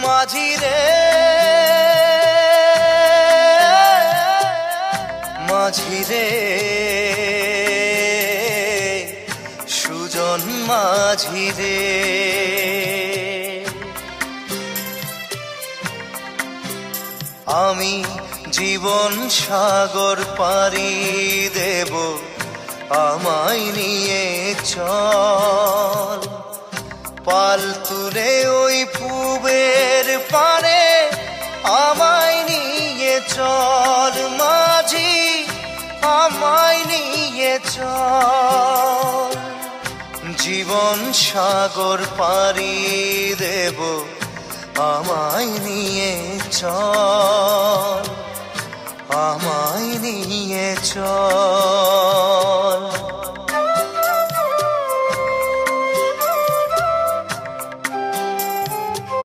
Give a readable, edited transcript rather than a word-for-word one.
মাঝি রে মাঝি রে সুজন মাঝি রে আমি জীবন সাগর পাড়ি দেব আমায় নিয়ে চল পাল তুলে ওই পুবের পারে আমায় নিয়ে চল মাঝি আমায় নিয়ে চল জীবন সাগর পাড়ি দেব আমায় নিয়ে চল আমায় নিয়ে চল